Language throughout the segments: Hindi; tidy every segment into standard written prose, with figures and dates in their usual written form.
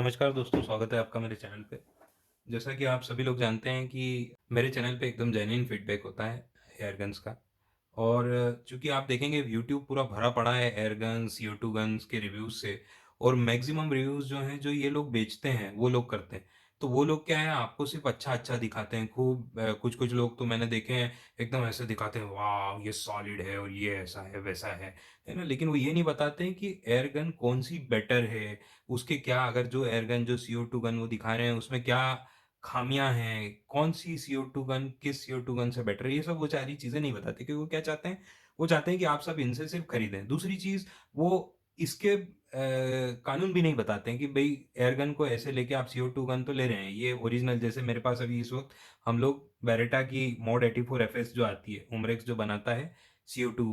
नमस्कार दोस्तों, स्वागत है आपका मेरे चैनल पे। जैसा कि आप सभी लोग जानते हैं कि मेरे चैनल पे एकदम जेन्युइन फीडबैक होता है एयरगन्स का। और चूँकि आप देखेंगे यूट्यूब पूरा भरा पड़ा है एयरगन्स, CO2 गन्स के रिव्यूज़ से। और मैक्सिमम रिव्यूज़ जो हैं, जो ये लोग बेचते हैं, वो लोग करते हैं। तो वो लोग क्या है, आपको सिर्फ़ अच्छा-अच्छा दिखाते हैं। खूब कुछ-कुछ लोग तो मैंने देखे हैं, एकदम ऐसे दिखाते हैं, "वॉव! ये सॉलिड है और ये ऐसा है, वैसा है ना? लेकिन वो ये नहीं बताते हैं कि एयरगन कौन-सी बेटर है, उसके क्या, अगर जो एयरगन जो CO2 गन वो दिखा रहे हैं उसमें क्या खामियां हैं, कौन सी CO2 गन किस CO2 गन से बेटर है, ये सब वो सारी चीजें नहीं बताते। क्योंकि वो क्या चाहते हैं, वो चाहते हैं कि आप सब इनसे सिर्फ खरीदें। दूसरी चीज, वो इसके कानून भी नहीं बताते हैं कि भाई एयरगन को ऐसे लेके आप CO2 गन तो ले रहे हैं, ये ओरिजिनल, जैसे मेरे पास अभी इस वक्त हम लोग बेरेटा की मोड 84 FS जो आती है, उमरेक्स जो बनाता है CO2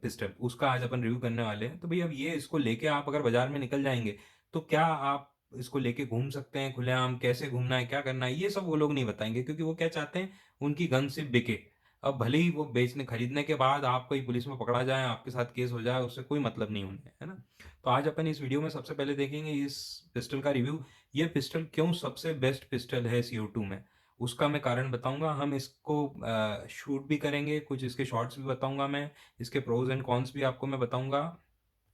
पिस्टल, उसका आज अपन रिव्यू करने वाले हैं। तो भाई अब ये इसको लेके आप अगर बाजार में निकल जाएंगे, तो क्या आप इसको लेके घूम सकते हैं खुलेआम? कैसे घूमना है, क्या करना है, ये सब वो लोग नहीं बताएंगे। क्योंकि वो क्या चाहते हैं, उनकी गन सिर्फ बिके। अब भले ही वो बेचने खरीदने के बाद आप कोई पुलिस में पकड़ा जाए, आपके साथ केस हो जाए, उससे कोई मतलब नहीं उन्हें, है ना? तो आज अपन इस वीडियो में सबसे पहले देखेंगे इस पिस्टल का रिव्यू। ये पिस्टल क्यों सबसे बेस्ट पिस्टल है CO2 में, उसका मैं कारण बताऊंगा। हम इसको शूट भी करेंगे, कुछ इसके शॉट्स भी बताऊंगा मैं, इसके प्रोज एंड कॉन्स भी आपको मैं बताऊंगा।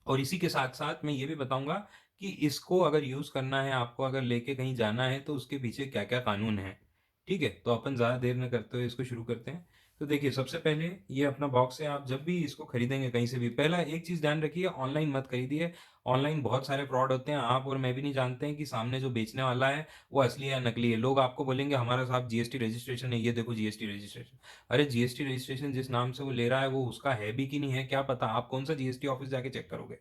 और इसी के साथ-साथ मैं ये भी बताऊँगा कि इसको अगर यूज़ करना है, आपको अगर लेके कहीं जाना है, तो उसके पीछे क्या-क्या कानून हैं। ठीक है? तो अपन ज़्यादा देर ना करते हुए इसको शुरू करते हैं। तो देखिए, सबसे पहले ये अपना बॉक्स है। आप जब भी इसको खरीदेंगे कहीं से भी, पहला एक चीज़ ध्यान रखिए, ऑनलाइन मत खरीदिए। ऑनलाइन बहुत सारे फ्रॉड होते हैं। आप और मैं भी नहीं जानते हैं कि सामने जो बेचने वाला है, वो असली है या नकली है। लोग आपको बोलेंगे हमारा साहब GST रजिस्ट्रेशन है, ये देखो GST रजिस्ट्रेशन। अरे GST रजिस्ट्रेशन जिस नाम से वो ले रहा है, वो उसका है भी कि नहीं है, क्या पता? आप कौन सा GST ऑफिस जाके चेक करोगे?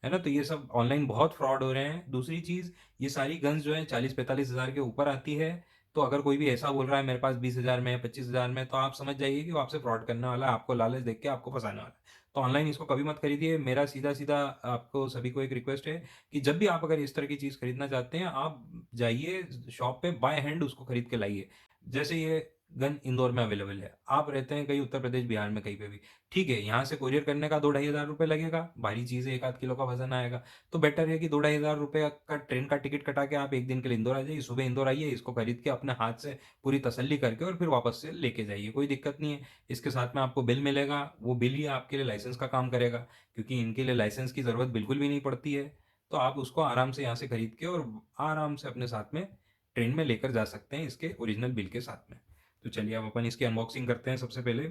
है ना? तो ये सब ऑनलाइन बहुत फ्रॉड हो रहे हैं। दूसरी चीज़, ये सारी गन्स जो है 40-45 हज़ार के ऊपर आती है। तो अगर कोई भी ऐसा बोल रहा है मेरे पास 20,000 में है, 25,000 में, तो आप समझ जाइए कि वो आपसे फ्रॉड करने वाला है, आपको लालच देके के आपको फँसाने वाला है। तो ऑनलाइन इसको कभी मत खरीदिए। मेरा सीधा-सीधा आपको सभी को एक रिक्वेस्ट है कि जब भी आप अगर इस तरह की चीज़ खरीदना चाहते हैं, आप जाइए शॉप पे, बाय हैंड उसको खरीद के लाइए। जैसे ये गन इंदौर में अवेलेबल है। आप रहते हैं कहीं उत्तर प्रदेश, बिहार में, कहीं पे भी। ठीक है, यहाँ से कोरियर करने का 2-2,500 लगेगा, भारी चीज़ है, 1 आध किलो का वज़न आएगा। तो बेटर है कि 2-2,500 का ट्रेन का टिकट कटा के आप 1 दिन के लिए इंदौर आ जाइए, सुबह इंदौर आइए, इसको खरीद के अपने हाथ से पूरी तसल्ली करके और फिर वापस से लेके जाइए, कोई दिक्कत नहीं है। इसके साथ में आपको बिल मिलेगा, वो बिल ही आपके लिए लाइसेंस का काम करेगा, क्योंकि इनके लिए लाइसेंस की ज़रूरत बिल्कुल भी नहीं पड़ती है। तो आप उसको आराम से यहाँ से खरीद के और आराम से अपने साथ में ट्रेन में लेकर जा सकते हैं, इसके ओरिजिनल बिल के साथ में। तो चलिए अब अपन इसकी अनबॉक्सिंग करते हैं। सबसे पहले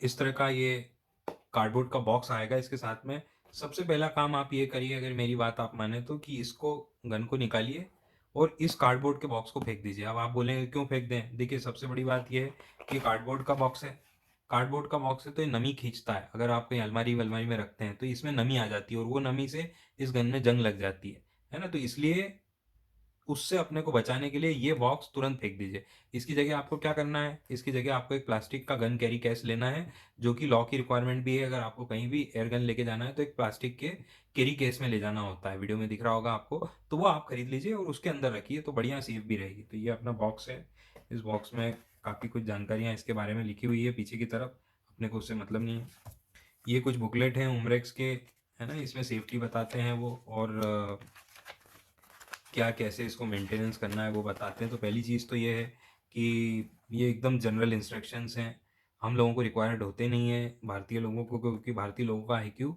इस तरह का ये कार्डबोर्ड का बॉक्स आएगा इसके साथ में। सबसे पहला काम आप ये करिए, अगर मेरी बात आप माने तो, कि इसको, गन को निकालिए और इस कार्डबोर्ड के बॉक्स को फेंक दीजिए। अब आप बोलेंगे क्यों फेंक दें? देखिए, सबसे बड़ी बात ये है कि कार्डबोर्ड का बॉक्स है। कार्डबोर्ड का बॉक्स है तो ये नमी खींचता है। अगर आप कहीं अलमारी वलमारी में रखते हैं तो इसमें नमी आ जाती है और वो नमी से इस गन में जंग लग जाती है ना? तो इसलिए उससे अपने को बचाने के लिए ये बॉक्स तुरंत फेंक दीजिए। इसकी जगह आपको क्या करना है, इसकी जगह आपको एक प्लास्टिक का गन कैरी केस लेना है, जो कि लॉ की रिक्वायरमेंट भी है। अगर आपको कहीं भी एयर गन लेके जाना है तो एक प्लास्टिक के कैरी केस में ले जाना होता है, वीडियो में दिख रहा होगा आपको। तो वो आप खरीद लीजिए और उसके अंदर रखिए, तो बढ़िया सेफ भी रहेगी। तो ये अपना बॉक्स है। इस बॉक्स में काफ़ी कुछ जानकारियाँ इसके बारे में लिखी हुई है पीछे की तरफ, अपने को उससे मतलब नहीं है। ये कुछ बुकलेट हैं उमरेक्स के, है ना? इसमें सेफ्टी बताते हैं वो, और क्या कैसे इसको मेंटेनेंस करना है वो बताते हैं। तो पहली चीज़ तो ये है कि ये एकदम जनरल इंस्ट्रक्शंस हैं। हम लोगों को रिक्वायर्ड होते नहीं हैं, भारतीय लोगों को, क्योंकि भारतीय लोगों का IQ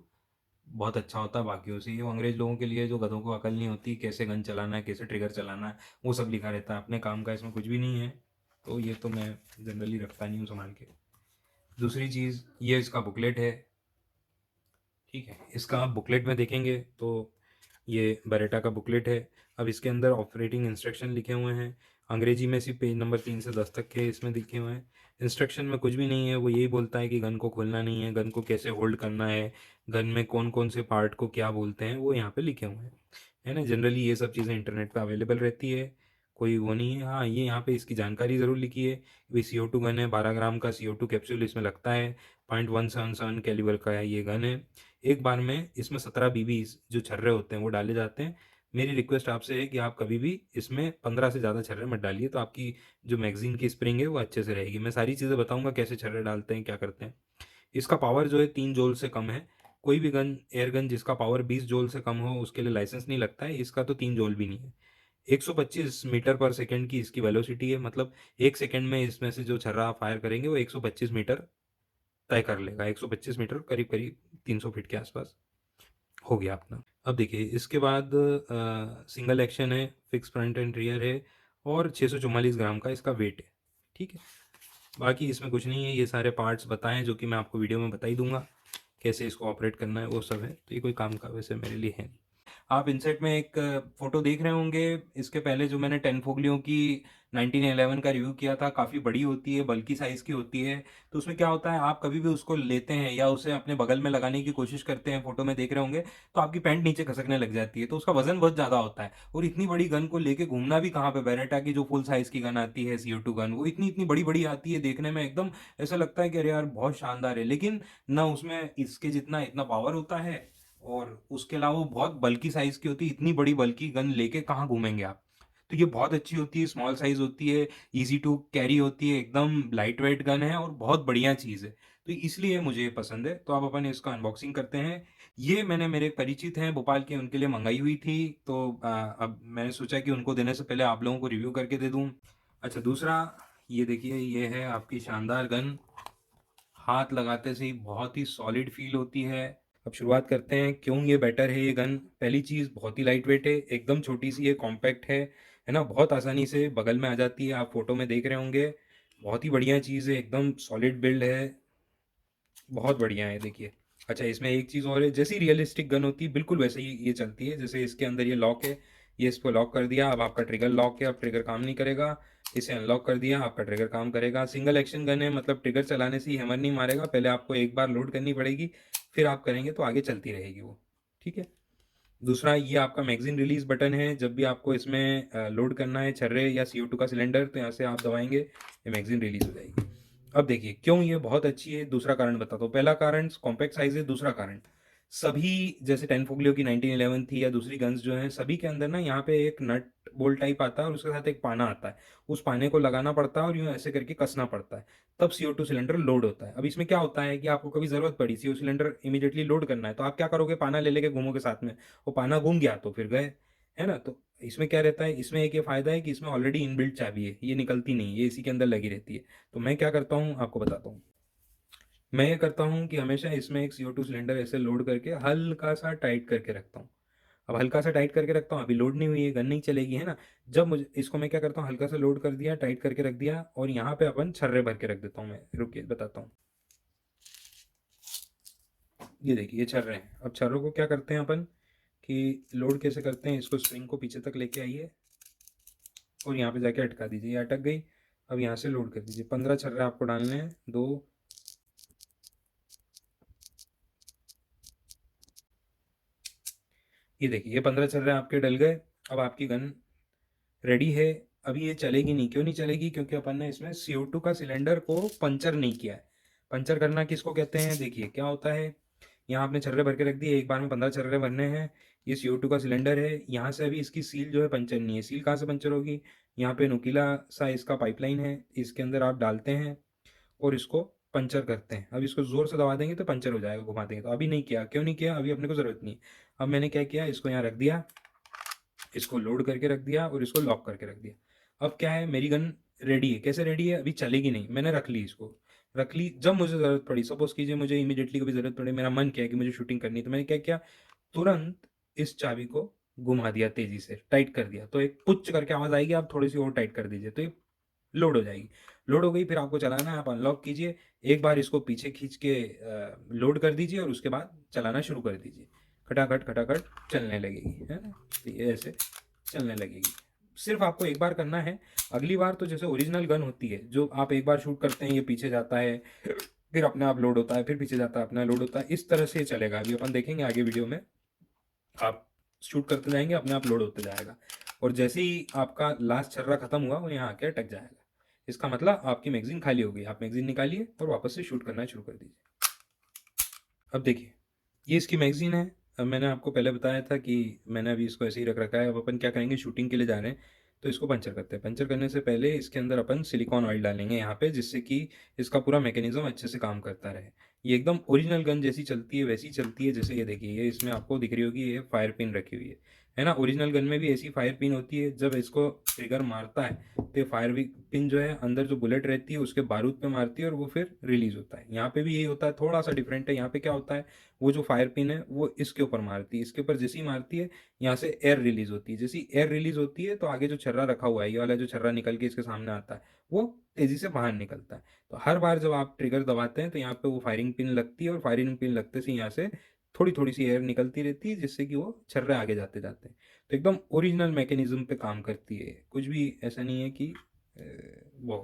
बहुत अच्छा होता है बाकियों से। ये अंग्रेज लोगों के लिए, जो गधों को अकल नहीं होती, कैसे गन चलाना है, कैसे ट्रिगर चलाना है, वो सब लिखा रहता है। अपने काम का इसमें कुछ भी नहीं है। तो ये तो मैं जनरली रखता नहीं हूँ संभाल के। दूसरी चीज़, ये इसका बुकलेट है। ठीक है, इसका आप बुकलेट में देखेंगे तो ये बरेटा का बुकलेट है। अब इसके अंदर ऑपरेटिंग इंस्ट्रक्शन लिखे हुए हैं, अंग्रेजी में सिर्फ पेज नंबर 3 से 10 तक के इसमें लिखे हुए हैं। इंस्ट्रक्शन में कुछ भी नहीं है, वो यही बोलता है कि गन को खोलना नहीं है, गन को कैसे होल्ड करना है, गन में कौन कौन से पार्ट को क्या बोलते हैं, वो यहाँ पे लिखे हुए हैं, है ना? जनरली ये सब चीज़ें इंटरनेट पे अवेलेबल रहती है, कोई वो नहीं है। हाँ, ये यहाँ पे इसकी जानकारी ज़रूर लिखी है। ये CO2 गन है, 12 ग्राम का CO2 कैप्सूल इसमें लगता है, 0.177 कैलिबर का है ये गन है। एक बार में इसमें 17 BBs जो छर्रे होते हैं वो डाले जाते हैं। मेरी रिक्वेस्ट आपसे है कि आप कभी भी इसमें 15 से ज़्यादा छर्रे मत डालिए, तो आपकी जो मैगज़ीन की स्प्रिंग है वो अच्छे से रहेगी। मैं सारी चीज़ें बताऊँगा कैसे छर्रे डालते हैं, क्या करते हैं। इसका पावर जो है 3 जूल से कम है। कोई भी गन, एयर गन जिसका पावर 20 जूल से कम हो उसके लिए लाइसेंस नहीं लगता है। इसका तो 3 जूल भी नहीं है। 125 मीटर पर सेकंड की इसकी वेलोसिटी है, मतलब 1 सेकंड में इसमें से जो छर्रा आप फायर करेंगे वो 125 मीटर तय कर लेगा। 125 मीटर करीब-करीब 300 फीट के आसपास हो गया अपना। अब देखिए इसके बाद सिंगल एक्शन है, फिक्स फ्रंट एंड रियर है और 644 ग्राम का इसका वेट है। ठीक है? बाकी इसमें कुछ नहीं है, ये सारे पार्ट्स बताएँ जो कि मैं आपको वीडियो में बता ही दूँगा। कैसे इसको ऑपरेट करना है वो सब है, तो ये कोई काम का वैसे मेरे लिए है नहीं। आप इनसेट में एक फ़ोटो देख रहे होंगे, इसके पहले जो मैंने 10 फोगलियों की 1911 का रिव्यू किया था, काफ़ी बड़ी होती है, बल्की साइज़ की होती है। तो उसमें क्या होता है, आप कभी भी उसको लेते हैं या उसे अपने बगल में लगाने की कोशिश करते हैं, फ़ोटो में देख रहे होंगे, तो आपकी पैंट नीचे खसकने लग जाती है, तो उसका वज़न बहुत ज़्यादा होता है। और इतनी बड़ी गन को लेके घूमना भी कहाँ पे, बेरेटा की जो फुल साइज़ की गन आती है CO2 गन, वो इतनी-इतनी बड़ी-बड़ी आती है, देखने में एकदम ऐसा लगता है कि अरे यार बहुत शानदार है। लेकिन ना उसमें इसके जितना इतना पावर होता है और उसके अलावा वो बहुत बल्की साइज़ की होती है, इतनी बड़ी बल्की गन लेके कहाँ घूमेंगे आप? तो ये बहुत अच्छी होती है, स्मॉल साइज़ होती है, ईज़ी टू कैरी होती है, एकदम लाइट वेट गन है और बहुत बढ़िया चीज़ है। तो इसलिए मुझे ये पसंद है, तो अब अपन इसका अनबॉक्सिंग करते हैं। ये मैंने मेरे परिचित हैं भोपाल के, उनके लिए मँगाई हुई थी, तो अब मैंने सोचा कि उनको देने से पहले आप लोगों को रिव्यू करके दे दूँ। अच्छा, दूसरा ये देखिए, ये है आपकी शानदार गन। हाथ लगाते से ही बहुत ही सॉलिड फील होती है। अब शुरुआत करते हैं, क्यों ये बेटर है ये गन? पहली चीज़, बहुत ही लाइट वेट है, एकदम छोटी सी है, कॉम्पैक्ट है ना? बहुत आसानी से बगल में आ जाती है, आप फोटो में देख रहे होंगे। बहुत ही बढ़िया चीज़ है, एकदम सॉलिड बिल्ड है, बहुत बढ़िया है देखिए। अच्छा, इसमें एक चीज़ और है, जैसी रियलिस्टिक गन होती है बिल्कुल वैसे ही ये चलती है। जैसे इसके अंदर ये लॉक है, ये इसको लॉक कर दिया, अब आपका ट्रिगर लॉक है, अब ट्रिगर काम नहीं करेगा। इसे अनलॉक कर दिया, आपका ट्रिगर काम करेगा। सिंगल एक्शन गन है, मतलब ट्रिगर चलाने से ही हैमर नहीं मारेगा, पहले आपको एक बार लोड करनी पड़ेगी, फिर आप करेंगे तो आगे चलती रहेगी वो। ठीक है? दूसरा, ये आपका मैगज़ीन रिलीज़ बटन है, जब भी आपको इसमें लोड करना है छर्रे या CO2 का सिलेंडर, तो यहाँ से आप दबाएँगे, ये मैगज़ीन रिलीज़ हो जाएगी। अब देखिए, क्यों ये बहुत अच्छी है, दूसरा कारण बताता हूँ। पहला कारण कॉम्पैक्ट साइज़ है, दूसरा कारण, सभी जैसे 10 फोगलियो की 1911 थी या दूसरी गन्स जो हैं, सभी के अंदर ना यहाँ पे एक नट बोल्ट टाइप आता है और उसके साथ एक पाना आता है। उस पाने को लगाना पड़ता है और यूँ ऐसे करके कसना पड़ता है, तब CO2 सिलेंडर लोड होता है। अब इसमें क्या होता है कि आपको कभी ज़रूरत पड़ी, CO सिलेंडर इमीडिएटली लोड करना है, तो आप क्या करोगे, पाना ले लेके घूमोगे साथ में, वो पाना घूम गया तो फिर गए, है ना? तो इसमें क्या रहता है, इसमें एक ये फ़ायदा है कि इसमें ऑलरेडी इनबिल्ट चाबी है, ये निकलती नहीं, ये इसी के अंदर लगी रहती है। तो मैं क्या करता हूँ, आपको बताता हूँ। मैं ये करता हूँ कि हमेशा इसमें एक CO2 सिलेंडर ऐसे लोड करके हल्का-सा टाइट करके रखता हूँ। अब हल्का-सा टाइट करके रखता हूँ, अभी लोड नहीं हुई है, गन नहीं चलेगी, है ना? जब मुझे इसको मैं क्या करता हूँ, हल्का-सा लोड कर दिया, टाइट करके रख दिया और यहाँ पे अपन छर्रे भर के रख देता हूँ मैं। रुकिए बताता हूँ। ये देखिए, ये छर्रे हैं। अब छर्रों को क्या करते हैं अपन कि लोड कैसे करते हैं, इसको स्प्रिंग को पीछे तक लेके आइए और यहाँ पे जाके अटका दीजिए, ये अटक गई। अब यहाँ से लोड कर दीजिए। 15 छर्रे आपको डालने हैं, 2, ये देखिए, ये 15 छर्रे आपके डल गए। अब आपकी गन रेडी है। अभी ये चलेगी नहीं, क्यों नहीं चलेगी? क्योंकि अपन ने इसमें CO2 का सिलेंडर को पंचर नहीं किया है। पंचर करना किसको कहते हैं? देखिए क्या होता है, यहाँ आपने छर्रे भर के रख दिए, एक बार में 15 छर्रे भरने हैं। ये CO2 का सिलेंडर है, यहाँ से अभी इसकी सील जो है पंचर नहीं है। सील कहाँ से पंचर होगी? यहाँ पे नुकीला सा इसका पाइपलाइन है, इसके अंदर आप डालते हैं और इसको पंचर करते हैं। अब इसको ज़ोर से दबा देंगे तो पंचर हो जाएगा, घुमा देंगे तो। अभी नहीं किया, क्यों नहीं किया? अभी अपने को ज़रूरत नहीं है। अब मैंने क्या किया, इसको यहाँ रख दिया, इसको लोड करके रख दिया और इसको लॉक करके रख दिया। अब क्या है, मेरी गन रेडी है। कैसे रेडी है? अभी चलेगी नहीं, मैंने रख ली इसको, रख ली। जब मुझे ज़रूरत पड़ी, सपोज़ कीजिए मुझे इमीडिएटली कभी ज़रूरत पड़ी, मेरा मन किया कि मुझे शूटिंग करनी है, तो मैंने क्या किया, तुरंत इस चाबी को घुमा दिया तेज़ी से, टाइट कर दिया, तो एक पुच करके आवाज़ आएगी, आप थोड़ी-सी और टाइट कर दीजिए, तो ये लोड हो जाएगी। लोड हो गई, फिर आपको चलाना है, आप अनलॉक कीजिए, एक बार इसको पीछे खींच के लोड कर दीजिए और उसके बाद चलाना शुरू कर दीजिए। खटाखट, खटाखट चलने लगेगी, है ना? तो ये ऐसे चलने लगेगी। सिर्फ़ आपको एक बार करना है, अगली बार तो जैसे ओरिजिनल गन होती है, जो आप एक बार शूट करते हैं, ये पीछे जाता है, फिर अपने आप लोड होता है, फिर पीछे जाता है, अपना लोड होता है, इस तरह से ये चलेगा। अभी अपन देखेंगे आगे वीडियो में, आप शूट करते जाएँगे, अपने आप लोड होते जाएगा और जैसे ही आपका लास्ट छर्रा खत्म हुआ, वो यहाँ आके अटक जाएगा। इसका मतलब आपकी मैगज़ीन खाली हो गई। आप मैगज़ीन निकालिए और वापस से शूट करना शुरू कर दीजिए। अब देखिए, ये इसकी मैगज़ीन है। अब मैंने आपको पहले बताया था कि मैंने अभी इसको ऐसे ही रख रखा है। अब अपन क्या करेंगे, शूटिंग के लिए जा रहे हैं। तो इसको पंचर करते हैं। पंचर करने से पहले इसके अंदर अपन सिलिकॉन ऑयल डालेंगे यहाँ पे, जिससे कि इसका पूरा मैकेनिज्म अच्छे से काम करता रहे। ये एकदम ओरिजिनल गन जैसी चलती है वैसी चलती है। जैसे ये देखिए, ये इसमें आपको दिख रही होगी, ये फायर पिन रखी हुई है ना। ओरिजिनल गन में भी ऐसी फायर पिन होती है। जब इसको ट्रिगर मारता है तो ये फायर पिन जो है अंदर जो बुलेट रहती है उसके बारूद पे मारती है और वो फिर रिलीज होता है। यहाँ पे भी यही होता है, थोड़ा सा डिफरेंट है। यहाँ पे क्या होता है, वो जो फायर पिन है वो इसके ऊपर मारती है, इसके ऊपर जैसी ही मारती है यहाँ से एयर रिलीज होती है। जैसी एयर रिलीज होती है तो आगे जो छर्रा रखा हुआ है, ये वाला जो छर्रा निकल के इसके सामने आता है, वो तेजी से बाहर निकलता है। तो हर बार जब आप ट्रिगर दबाते हैं तो यहाँ पे वो फायरिंग पिन लगती है, और फायरिंग पिन लगते से यहाँ से थोड़ी थोड़ी सी एयर निकलती रहती है, जिससे कि वो छर्रे आगे जाते जाते हैं। तो एकदम ओरिजिनल मैकेनिज्म पे काम करती है, कुछ भी ऐसा नहीं है कि वो।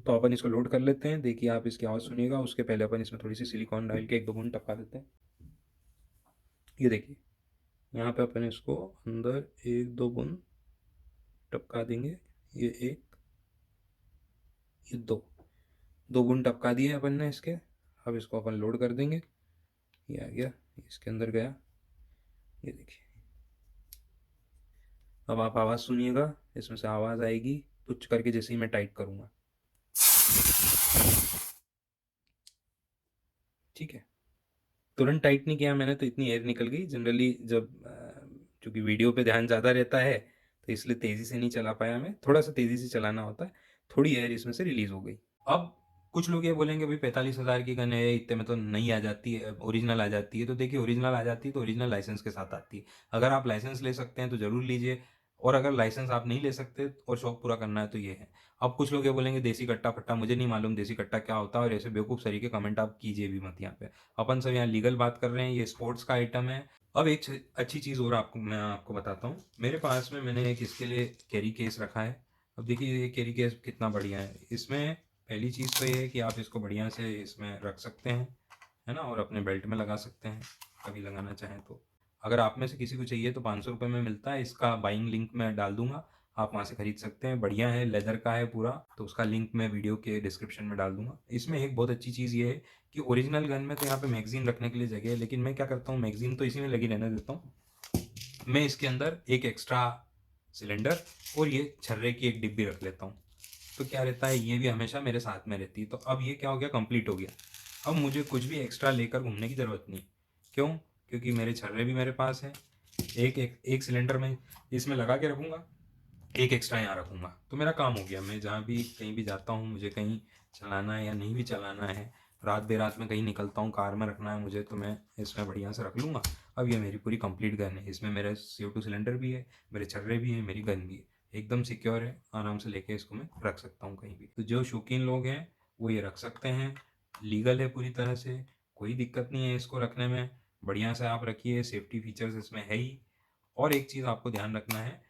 तो अपन इसको लोड कर लेते हैं। देखिए आप इसकी आवाज़ सुनिएगा, उसके पहले अपन इसमें थोड़ी सी सिलिकॉन डाल के 1-2 बूंद टपका देते हैं। ये देखिए, यहाँ पे अपन इसको अंदर 1-2 बूंद टपका देंगे। ये एक, ये दो बूंद टपका दिए अपन ने इसके। अब इसको अपन लोड कर देंगे। ये आ गया, इसके अंदर गया, ये देखिए। अब आप आवाज़ सुनिएगा, इसमें से आवाज़ आएगी कुछ करके जैसे ही मैं टाइट करूँगा। ठीक है, तुरंत टाइट नहीं किया मैंने तो इतनी एयर निकल गई। जनरली जब चूँकि वीडियो पे ध्यान ज़्यादा रहता है तो इसलिए तेज़ी से नहीं चला पाया मैं, थोड़ा सा तेज़ी से चलाना होता है। थोड़ी एयर इसमें से रिलीज़ हो गई। अब कुछ लोग ये बोलेंगे भाई 45,000 की गन है, इतने में तो नहीं आ जाती है, ओरिजिनल आ जाती है। तो देखिए, ओरिजिनल आ जाती है तो ओरिजिनल लाइसेंस के साथ आती है। अगर आप लाइसेंस ले सकते हैं तो ज़रूर लीजिए, और अगर लाइसेंस आप नहीं ले सकते और शौक पूरा करना है तो ये है। अब कुछ लोग ये बोलेंगे देसी कट्टा फट्टा, मुझे नहीं मालूम देसी कट्टा क्या होता है, और ऐसे बेवकूफ़ तरीके कमेंट आप कीजिए भी मत यहाँ पे। अपन सब यहाँ लीगल बात कर रहे हैं, ये स्पोर्ट्स का आइटम है। अब एक अच्छी चीज़ और मैं आपको बताता हूँ। मेरे पास में मैंने एक इसके लिए कैरी केस रखा है। अब देखिए ये कैरी केस कितना बढ़िया है। इसमें पहली चीज़ तो ये है कि आप इसको बढ़िया से इसमें रख सकते हैं, है ना, और अपने बेल्ट में लगा सकते हैं कभी लगाना चाहें तो। अगर आप में से किसी को चाहिए तो 500 रुपये में मिलता है, इसका बाइंग लिंक मैं डाल दूंगा, आप वहाँ से खरीद सकते हैं। बढ़िया है, लेदर का है पूरा, तो उसका लिंक मैं वीडियो के डिस्क्रिप्शन में डाल दूंगा। इसमें एक बहुत अच्छी चीज़ ये है कि ओरिजिनल गन में तो यहाँ पे मैगजीन रखने के लिए जगह है, लेकिन मैं क्या करता हूँ, मैगजीन तो इसी में लगी रहने देता हूँ। मैं इसके अंदर एक एक्स्ट्रा सिलेंडर और ये छर्रे की एक डिब्बी रख लेता हूँ। तो क्या रहता है, ये भी हमेशा मेरे साथ में रहती है। तो अब ये क्या हो गया, कंप्लीट हो गया। अब मुझे कुछ भी एक्स्ट्रा लेकर घूमने की ज़रूरत नहीं। क्यों? क्योंकि मेरे छर्रे भी मेरे पास हैं। एक सिलेंडर में इसमें लगा के रखूँगा, एक एक्स्ट्रा यहाँ रखूँगा, तो मेरा काम हो गया। मैं जहाँ भी कहीं भी जाता हूँ, मुझे कहीं चलाना है या नहीं भी चलाना है, रात बेरात में कहीं निकलता हूँ, कार में रखना है मुझे, तो मैं इसमें बढ़िया से रख लूँगा। अब ये मेरी पूरी कंप्लीट गन है। इसमें मेरा CO2 सिलेंडर भी है, मेरे छर्रे भी हैं, मेरी गन भी है, एकदम सिक्योर है। आराम से लेके इसको मैं रख सकता हूँ कहीं भी। तो जो शौकीन लोग हैं वो ये रख सकते हैं, लीगल है पूरी तरह से, कोई दिक्कत नहीं है इसको रखने में। बढ़िया से आप रखिए, सेफ्टी फीचर्स इसमें है ही। और एक चीज़ आपको ध्यान रखना है,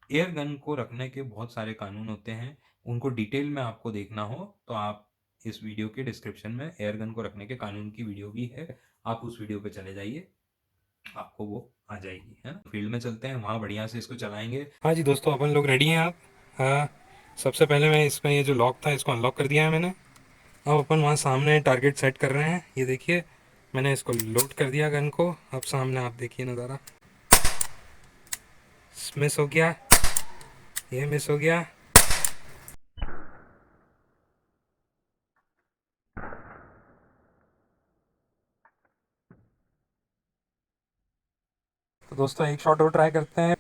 एयर गन को रखने के बहुत सारे कानून होते हैं। उनको डिटेल में आपको देखना हो तो आप इस वीडियो के डिस्क्रिप्शन में एयर गन को रखने के कानून की वीडियो भी है, आप उस वीडियो पे चले जाइए, आपको वो आ जाएगी, है ना। फील्ड में चलते हैं, वहाँ बढ़िया से इसको चलाएंगे। हाँ जी दोस्तों, अपन लोग रेडी हैं आप। हाँ, सबसे पहले मैं इसमें ये जो लॉक था इसको अनलॉक कर दिया है मैंने। अब अपन वहाँ सामने टारगेट सेट कर रहे हैं। ये देखिए, मैंने इसको लोड कर दिया गन को। अब सामने आप देखिए नज़ारा, मिस हो गया, ये मिस हो गया। तो दोस्तों एक शॉट और ट्राई करते हैं।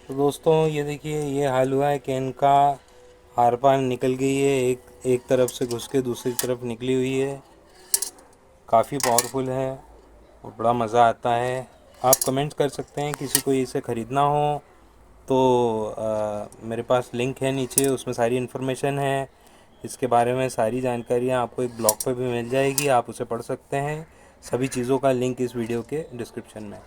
तो दोस्तों ये देखिए, ये हाल हुआ है कैन का, आर पार निकल गई है, एक तरफ से घुस के दूसरी तरफ निकली हुई है। काफ़ी पावरफुल है और बड़ा मज़ा आता है। आप कमेंट कर सकते हैं, किसी को इसे ख़रीदना हो तो मेरे पास लिंक है नीचे, उसमें सारी इन्फॉर्मेशन है इसके बारे में। सारी जानकारियाँ आपको एक ब्लॉग पे भी मिल जाएगी, आप उसे पढ़ सकते हैं। सभी चीज़ों का लिंक इस वीडियो के डिस्क्रिप्शन में है।